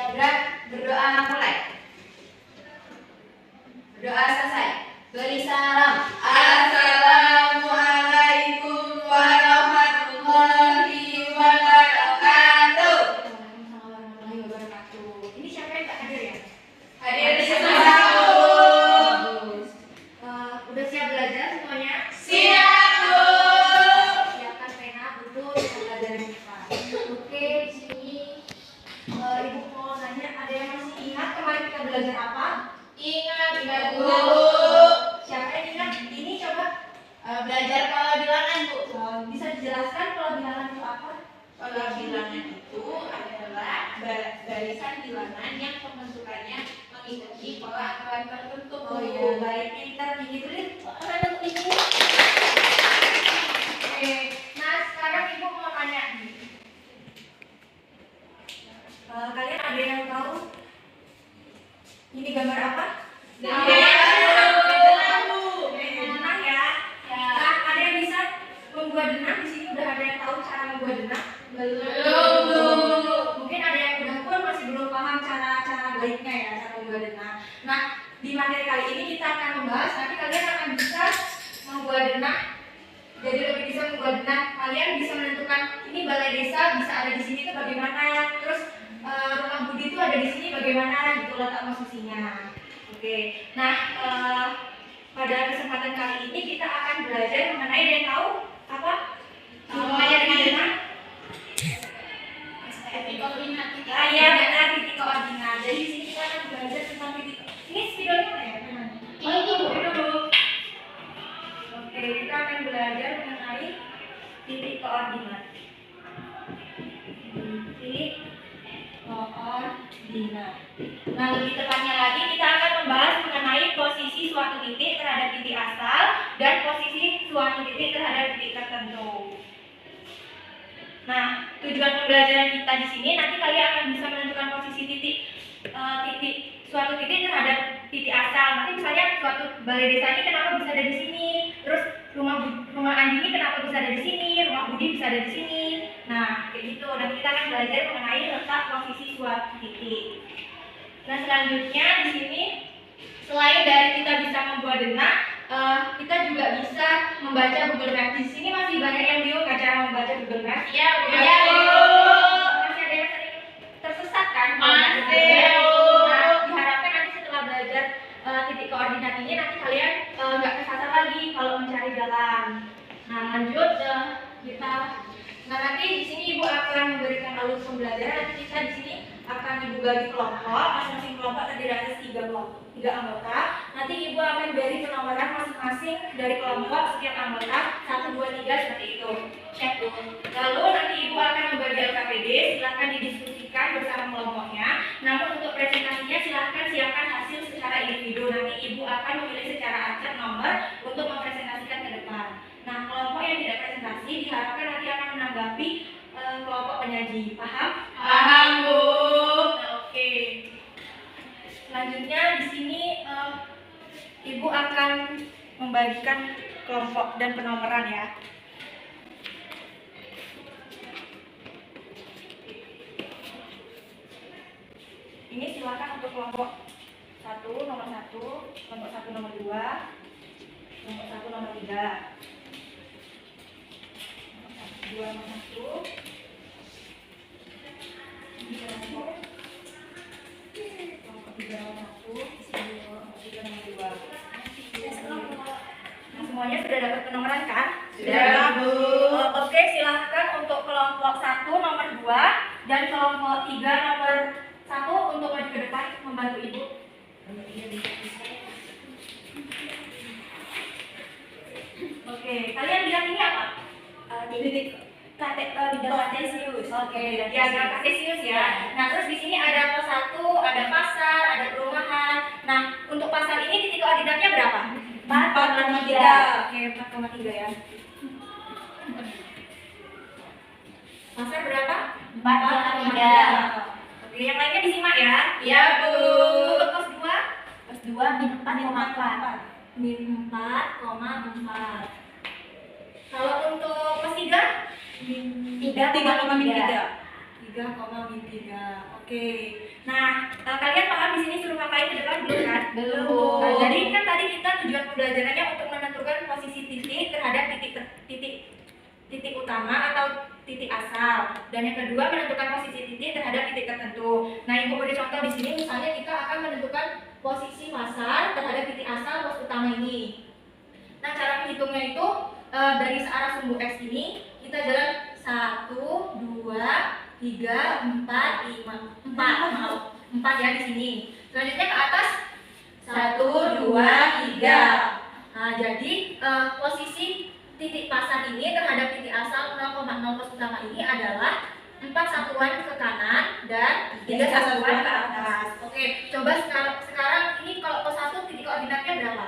Berdoa mulai. Berdoa selesai. Beri salam. Assalamualaikum warahmatullahi wabarakatuh. Warahmatullahi wabarakatuh. Ini siapa yang tak hadir ya? Hadir semua. Bagus. Udah siap belajar semuanya? Siap, Bu. Siapkan pena, buku, kita belajar yang cepat. Oke, di sini Ibu mau nanya, ada yang masih ingat kemarin kita belajar apa? Ingat, Bu. Siapa yang ingat? Ini coba belajar pola bilangan, Bu. Bisa dijelaskan pola bilangan itu apa? Pola bilangan itu adalah barisan bilangan yang pembentukannya mengikuti pola angka tertentu. Oh iya, baik. Pintar gini dulu. Mana Bu ini? Oke. Nah, sekarang Ibu mau nanya nih. Kalian ada yang tahu ini gambar apa? Denang ya. Nah, ada yang bisa membuat denang di sini? Udah ada yang tahu cara membuat denang? Belum. Mungkin ada yang udah pun masih belum paham cara baiknya ya, cara membuat denang. Nah, di materi kali ini kita akan membahas, nanti kalian akan bisa membuat denang. Jadi lebih bisa membuat denang. Kalian bisa menentukan ini balai desa bisa ada di sini itu bagaimana. Terus rumah Budi itu ada di sini bagaimana gitu letak posisinya. Oke. Nah, pada kesempatan kali ini kita akan belajar mengenai yang tahu apa? Hubungannya dengan denang? Titik koordinat. Iya, benar, titik koordinat. Jadi di sini kita akan belajar tentang titik. Ini spidolnya mana ya? Itu. Oke, kita akan belajar mengenai titik koordinat. Titik koordinat. Nah, lebih tepatnya lagi kita akan membahas mengenai posisi suatu titik terhadap titik asal dan posisi suatu titik terhadap titik tertentu. Nah, tujuan pembelajaran kita di sini nanti kalian akan bisa menentukan posisi suatu titik terhadap titik asal. Nanti misalnya suatu balai desa ini kenapa bisa ada di sini, terus rumah Andi ini kenapa bisa ada di sini, rumah Budi bisa ada di sini. Nah, kayak gitu. Dan kita akan belajar mengenai letak posisi suatu titik. Nah, selanjutnya di sini selain dari kita bisa membuat denang, kita juga bisa membaca Google Maps. Di sini masih banyak yang bingung cara membaca Google Maps. Iya, Bu. Masih ada yang sering tersesat kan? Masih. Nah, diharapkan nanti setelah belajar titik koordinat ini nanti kalian nggak kesasar lagi kalau mencari jalan. Nah, lanjut kita. Nah, nanti di sini Ibu akan memberikan alur pembelajaran. Nanti kita di sini akan Ibu bagi kelompok. Masing-masing kelompok terdiri atas 3 anggota. Nanti Ibu akan beri penomoran masing-masing dari kelompok setiap anggota 1, 2, 3 seperti itu. Cek Bu. Lalu nanti Ibu akan membagi LKPD. Silahkan didiskusikan bersama kelompoknya. Namun untuk presentasinya silahkan siapkan hasil secara individu. Nanti Ibu akan memilih secara acak nomor untuk mempresentasikan ke depan. Nah, kelompok yang tidak presentasi diharapkan nanti akan menanggapi kelompok penyaji. Paham? Paham, Bu. Nah, oke. Selanjutnya di sini Ibu akan membagikan kelompok dan penomoran ya. Ini silakan untuk kelompok 1 nomor 1, kelompok 1 nomor 2, kelompok 1 nomor 3. 2 nomor 1. Kelompok 3 nomor 1, kelompok 3 nomor 2. Nah, semuanya sudah dapat penomoran kan? Sudah, Bu. Oke, silahkan untuk kelompok 1 nomor 2 dan kelompok 3 nomor 1 untuk maju ke depan membantu Ibu. Oke, kalian lihat ini apa? Titik Kartesius. Oke, diagram Kartesius ya. Nah, terus di sini ada pos 1, ada pasar, ada perumahan. Nah, untuk pasar ini titik koordinatnya berapa? 4,3. Oke, 4,3 ya. Pasar berapa? 4,3. Oke, yang lainnya disimak ya. Iya, Bu. Untuk pos 2? Pos 2 min 4,4. Min 4,4. Kalau untuk pos 3? 3,3. 3,3. Oke. Nah, kalian paham di sini suruh ngapain ke depan belum kan? Belum. Nah, jadi kan tadi kita tujuan pembelajarannya untuk menentukan posisi titik terhadap titik utama atau titik asal, dan yang kedua menentukan posisi titik terhadap titik tertentu. Nah, ibu beri contoh di sini, misalnya kita akan menentukan posisi pasar terhadap titik asal pos utama ini. Nah, cara menghitungnya itu dari searah sumbu X ini kita jalan 1, 2, 3, 4, 5, 4 ya di sini. Selanjutnya ke atas 1, 2, 3. Nah, jadi posisi titik pasar ini terhadap titik asal 0,0 pos utama ini adalah 4 satuan ke kanan dan 3 satuan ke atas. Oke, coba sekarang ini kalau pos 1 titik koordinatnya berapa?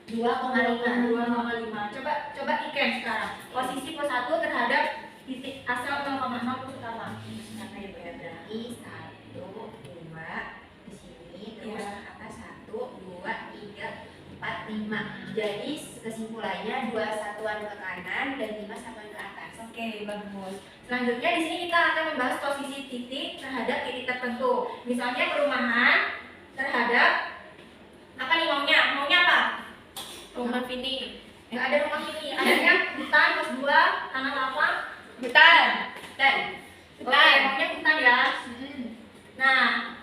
2,5. Coba iken sekarang. Posisi pos 1 terhadap titik asal 0,0 pos utama. Karena ya berarti 1, 2 di sini, terus atas 1, 2, 3, 4, 5. Jadi kesimpulannya 2 satuan ke kanan dan 5 satuan ke atas. Oke, bagus. Selanjutnya di sini kita akan membahas posisi titik terhadap titik tertentu. Misalnya perumahan terhadap apa nih maunya? Maunya apa? Rumah Vini. Nggak ada rumah ini. Adanya hutan, pos 2, tanah lapang. Hutan. Oke, maunya hutan ya. Nah,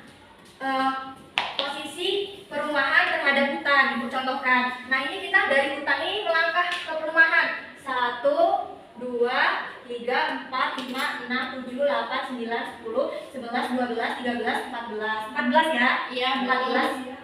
posisi perumahan terhadap hutan, ibu contohkan. Nah, ini kita dari hutan ini melangkah ke perumahan. 1, 2, 3, 4, 5, 6, 7, 8, 9, 10, 11, 12, 13, 14. 14 ya? Iya, 14.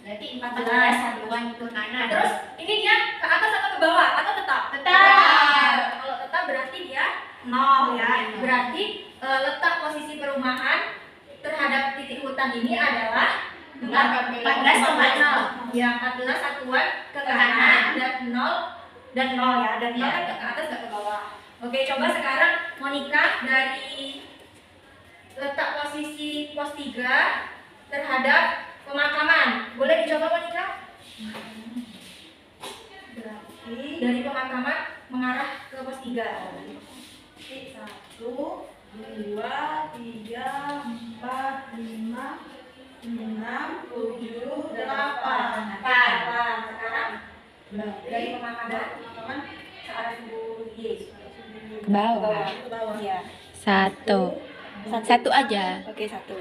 Berarti 14 satuan ke kanan. Terus ini dia ke atas atau ke bawah atau tetap? Kalau tetap berarti dia 0 ya. Berarti letak posisi perumahan terhadap titik hutan ini adalah 14,0. Ya, 14 satuan ke kanan dan 0 ya. Dan 0 kan ke atas nggak ke bawah. Oke, coba sekarang Monica dari letak posisi pos 3 terhadap pemakaman. Boleh dicoba Monica? Berarti dari pemakaman mengarah ke pos 3. 1, 2, 3, 4, 5, 6, 7, 8. Sekarang dari pemakaman ke arah sumbu Y. Bawah. Iya. Satu aja. Oke, 1.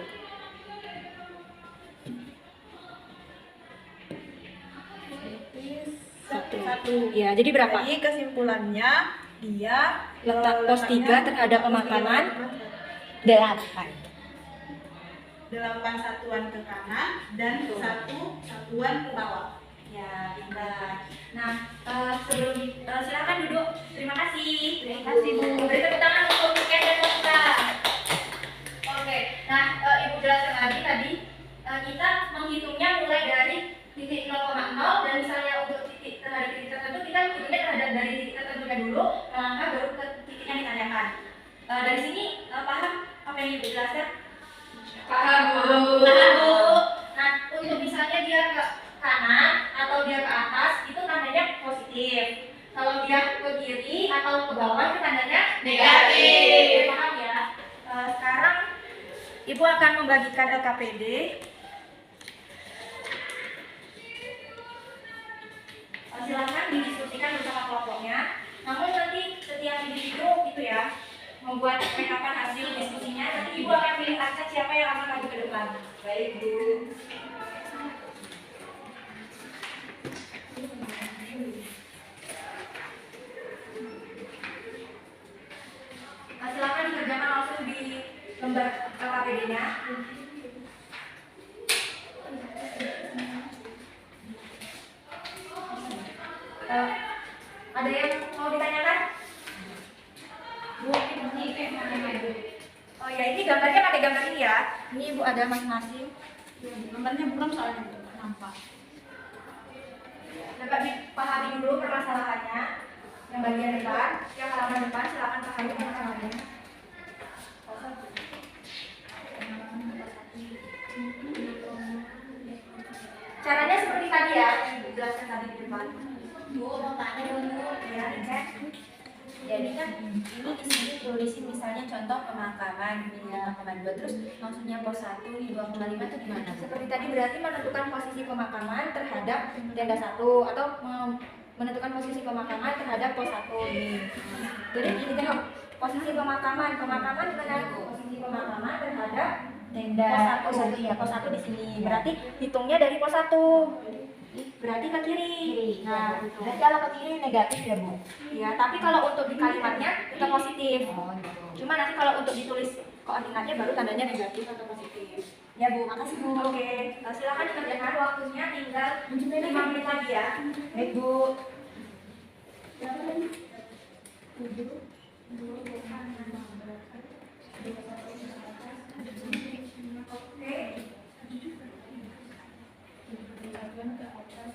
Satu. Ya, jadi berapa? Jadi kesimpulannya dia Letak pos 3 terhadap pemakaman 8. 8 satuan ke kanan dan 1 satuan ke bawah. Ya, pintar. Nah, sebelum silakan duduk. Terima kasih. Terima kasih, Bu. Beri tepuk tangan untuk Ken dan Monica. Oke. Nah, Ibu jelaskan lagi tadi kita menghitungnya mulai dari titik 0,0 dan misalnya untuk titik terhadap titik tertentu kita menghitungnya terhadap dari titik tertentunya dulu, melangkah baru ke titik yang ditanyakan. Dari sini paham apa yang Ibu jelaskan? Paham, Bu. Paham, Bu. Nah, untuk misalnya dia ke kanan atau dia ke atas itu tandanya positif. Kalau dia ke kiri atau ke bawah itu tandanya Negatif. Paham ya? Sekarang Ibu akan membagikan LKPD. Silakan didiskusikan bersama kelompoknya. Namun nanti setiap individu itu ya membuat rekapan hasil diskusinya. Nanti Ibu akan pilih acak siapa yang akan maju ke depan. Baik, Bu. Silakan dikerjakan langsung di lembar LKPD-nya. Ada yang mau ditanyakan? Bu, oh ya, ini gambarnya pakai gambar ini ya. Ini Ibu ada masing-masing. Gambarnya buram soalnya nampak. Dapat dipahami dulu permasalahannya. Yang bagian depan, yang halaman depan silakan pahami permasalahannya. Caranya seperti tadi ya, yang Ibu jelaskan tadi di depan. Bu, mau tanya dulu. Ya, cek. Jadi kan ini di sini tulisin misalnya misalnya contoh pemakaman, ini pemakaman 2, terus maksudnya pos 1 nih 2,5 itu gimana? Seperti tadi berarti menentukan posisi pemakaman terhadap tenda 1 atau menentukan posisi pemakaman terhadap pos 1 ini. Jadi ini tengok posisi pemakaman benar posisi pemakaman terhadap Tenda pos 1 ya, pos 1 di sini. Berarti hitungnya dari pos 1. Berarti ke kiri. Nah, berarti kalau ke kiri negatif ya Bu? ya, tapi kalau untuk di kalimatnya kita positif. Oh gitu. Cuma nanti kalau untuk ditulis koordinatnya baru tandanya negatif atau positif. Ya Bu, makasih Bu. Oke, silakan dikerjakan waktunya tinggal 5 menit lagi ya. Baik Bu. Oke.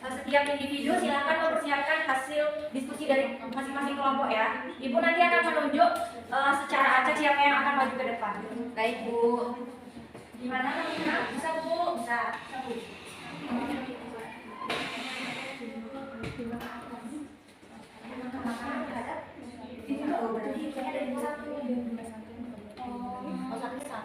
Setiap individu silakan mempersiapkan hasil diskusi dari masing-masing kelompok ya. Ibu nanti akan menunjuk secara acak siapa yang akan maju ke depan. Baik Bu. Gimana teman-teman? Bisa Bu? Bisa. Bu.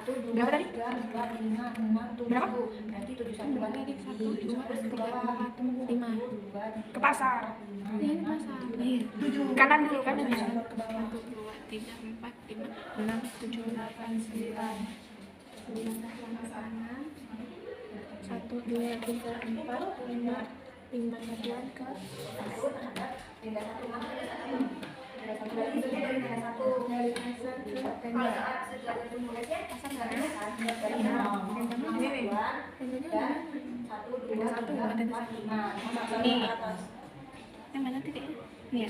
Berapa tadi? 3, 4, 5, 6, 7. Berapa? Berarti 7 1 Tadi 1, 2, 3, 4, 5. 5 Ke pasar. Iya, ke pasar. Iya. Kanan dulu, kanan ya. 1, 2, 3, 4, 5, 6, 7, 8, 9. 9 ke sana. 1, 2, 3, 4, 5. 5 satuan ke tenda 1 mana tenda 1? Tenda 1 berarti hitungnya dari tenda 1. dari pasar ke Kalau tenda. saat setelah itu nulisnya pasang dari kan dari Tenda 0. mana? Tendanya Dan mana? 1, 2, 3, 4, 5. Ini. Ke atas. Yang mana titiknya? Ini ya.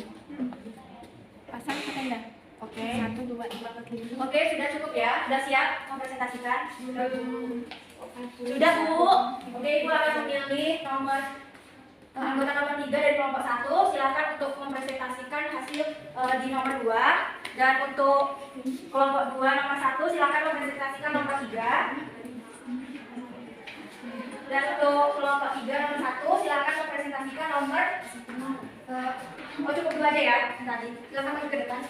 Pasang ke tenda. Oke. 1, 2, 3 ke kiri. Oke, sudah cukup ya? Sudah siap mempresentasikan? Sudah, Bu. Oke, Ibu akan memilih anggota nomor 3 dari kelompok 1. Silakan untuk mempresentasikan hasil di nomor 2. Dan untuk kelompok 2 nomor 1 silakan mempresentasikan nomor 3. Dan untuk kelompok 3 nomor 1 silakan mempresentasikan nomor cukup 2 aja ya tadi. Silakan maju ke depan.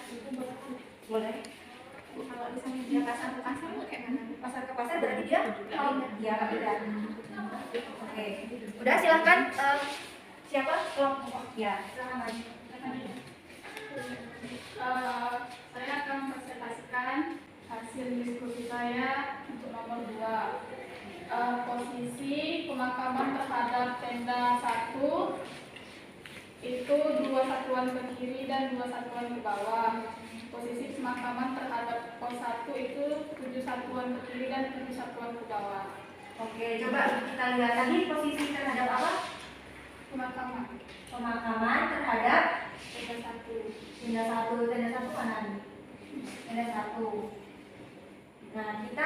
Boleh. Kalau misalnya dia pasar ke pasar, kayak mana? Pasar ke pasar berarti dia dia nggak beda. Oke, udah silakan siapa kelompok ya silakan maju. Saya akan mempresentasikan hasil diskusi saya untuk nomor 2. Posisi pemakaman terhadap tenda 1 itu 2 satuan ke kiri dan 2 satuan ke bawah. Posisi pemakaman terhadap pos 1 itu 7 satuan ke kiri dan 7 satuan ke bawah. Oke, coba kita lihat lagi posisi terhadap apa? Pemakaman terhadap Tenda 1. tenda 1 mana nih? Tenda 1. Nah, kita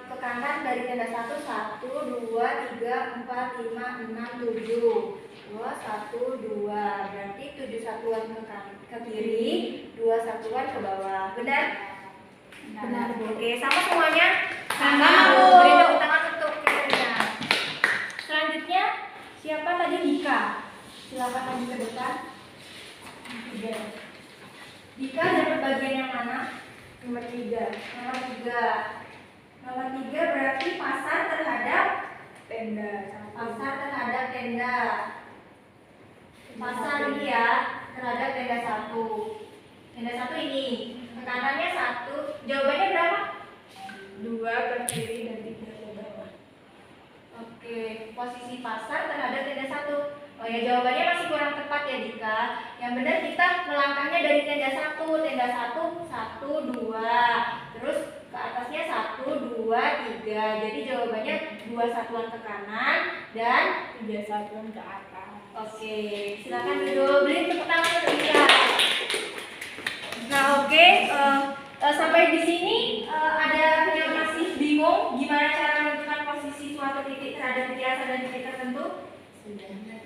ke kanan dari tenda 1 1, 2, 3, 4, 5, 6, 7. 2, 1, 2. Berarti 7 satuan ke kiri, 2 satuan ke bawah. Benar? Benar. Oke, sama semuanya? Sama, Bu. Beri tepuk tangan untuk Katerina. Selanjutnya, siapa tadi? Dika. Silakan maju ke depan. Dika dapat bagian yang mana? Nomor 3. Nomor 3 berarti pasar terhadap tenda. Pasar terhadap tenda. Pasar ini ya, terhadap tenda 1. Tenda 1 ini. Tekanannya 1. Jawabannya berapa? 2 ke kiri dan 3 ke bawah. Oke, posisi pasar terhadap tenda 1. Oh ya, jawabannya masih kurang tepat ya Dika. Yang benar kita melangkahnya dari tenda 1. Tenda 1, 1, 2. Terus ke atasnya 1, 2, 3. Jadi jawabannya 2 satuan ke kanan dan 3 satuan ke atas. Oke, silakan duduk. Beri tepuk tangan untuk Dika. Nah, oke. Sampai di sini ada yang masih bingung gimana cara menentukan posisi suatu titik terhadap titik asal dan titik tertentu?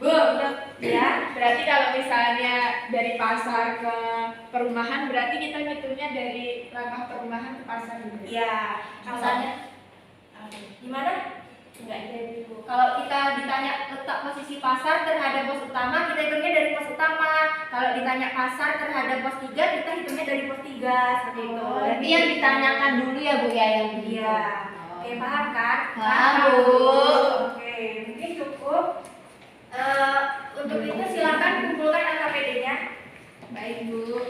Bu, Ya, berarti kalau misalnya dari pasar ke perumahan, berarti kita ngitungnya dari langkah perumahan ke pasar gitu. ya. Misalnya, gimana? Enggak jadi Bu. Kalau kita ditanya letak posisi pasar terhadap pos utama, kita hitungnya dari pos utama. Kalau ditanya pasar terhadap pos 3, kita hitungnya dari pos 3 seperti itu. Berarti yang ditanyakan dulu ya Bu ya yang begitu. Iya. Oke, paham kan? Paham, Bu. Oke, mungkin cukup. Untuk itu silakan kumpulkan angka PD-nya. Baik Bu.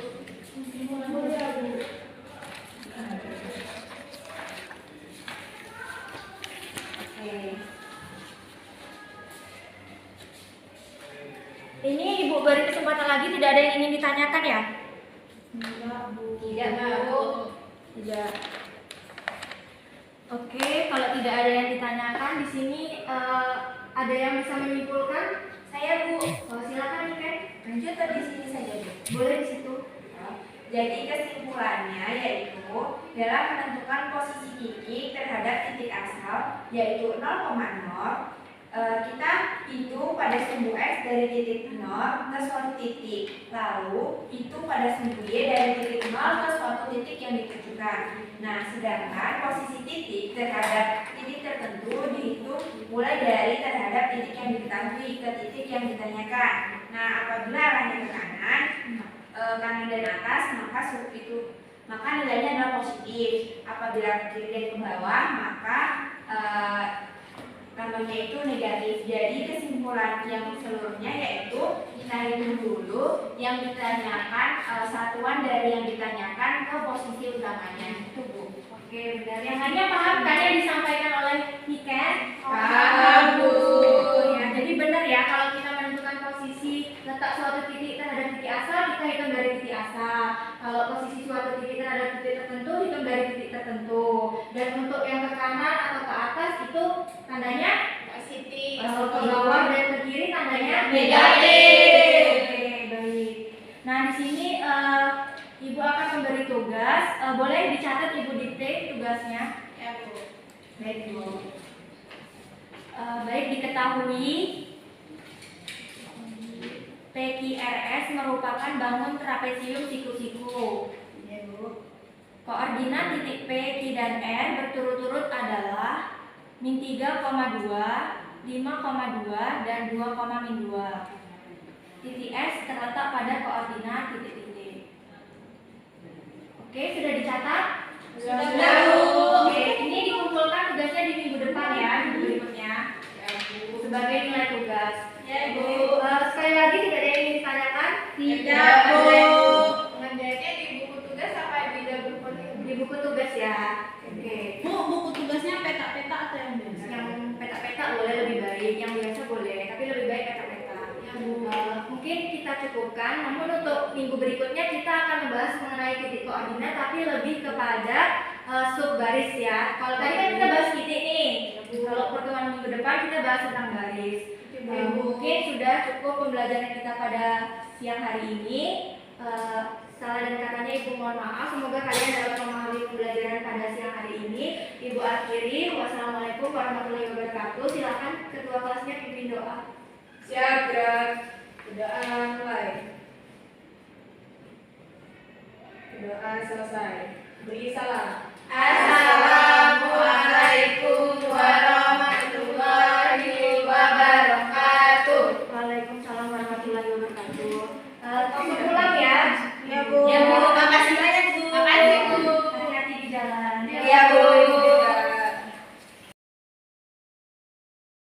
Oke. Ini Ibu beri kesempatan lagi, tidak ada yang ingin ditanyakan ya? Tidak Bu. Tidak. Oke, kalau tidak ada yang ditanyakan di sini ada yang bisa menyimpulkan? Saya Bu. Silakan nih Ken. Lanjut atau di sini saja Bu? Boleh di situ. Jadi kesimpulannya yaitu dalam menentukan posisi titik terhadap titik asal yaitu 0,0 kita hitung pada sumbu X dari titik 0 ke suatu titik, lalu hitung pada sumbu Y dari titik 0 ke suatu titik yang ditujukan. Nah, sedangkan posisi titik terhadap titik tertentu dihitung mulai dari terhadap titik yang diketahui ke titik yang ditanyakan. Nah, apabila arahnya ke kanan dan atas, maka nilainya adalah positif. Apabila ke kiri dan ke bawah, maka contohnya itu negatif. Jadi kesimpulan yang seluruhnya yaitu kita hitung dulu yang ditanyakan, satuan dari yang ditanyakan ke posisi utamanya. Itu Bu. Oke, benar. Yang lainnya paham kan yang disampaikan oleh Niken? Paham, Bu. Ya, jadi benar ya, kalau kita menentukan posisi letak suatu titik terhadap titik asal, kita hitung dari titik asal. Kalau posisi suatu titik terhadap titik tertentu, hitung dari titik tertentu. Dan untuk yang ke kanan atau ke atas itu tandanya Positif. kalau ke bawah dan ke kiri tandanya Negatif. Oke, baik. Nah, di sini Ibu akan memberi tugas. Boleh dicatat Ibu dikte tugasnya. Ya Bu. Baik Bu. Baik diketahui PQRS merupakan bangun trapesium siku-siku. Ya Bu. Koordinat titik P, Q, dan R berturut-turut adalah min 3,2, 5,2, dan 2,2. Titik S terletak pada koordinat titik-titik. Oke, sudah dicatat? Sudah, Bu. Oke, ini dikumpulkan tugasnya di minggu depan ya, minggu berikutnya. Ya Bu. Sebagai nilai tugas. Ya Bu. Sekali lagi tidak ada yang ingin ditanyakan? Tidak, Bu. Mengerjakannya di buku tugas apa di dapur pondok? Di buku tugas ya. Oke. Bu, buku tugasnya peta-peta atau yang biasa? Yang peta-peta boleh lebih baik, yang biasa boleh, tapi lebih baik peta-peta. Mungkin kita cukupkan, namun untuk minggu berikutnya kita akan membahas mengenai titik koordinat, tapi lebih kepada sub baris ya. Kalau tadi kan kita bahas titik nih, kalau pertemuan minggu depan kita bahas tentang baris. Mungkin sudah cukup pembelajaran kita pada siang hari ini. Salah dan katanya Ibu mohon maaf. Semoga kalian dapat memahami pembelajaran pada siang hari ini. Ibu akhiri. Wassalamualaikum warahmatullahi wabarakatuh. Silakan ketua kelasnya pimpin doa. Siap gerak. Doa mulai. Doa selesai. Beri salam. Assalamualaikum warahmatullahi wabarakatuh. Waalaikumsalam warahmatullahi wabarakatuh. Langsung pulang ya. Ya Bu. Ya Bu, makasih banyak Bu. Makasih Bu. Hati-hati di jalan. Ya Bu.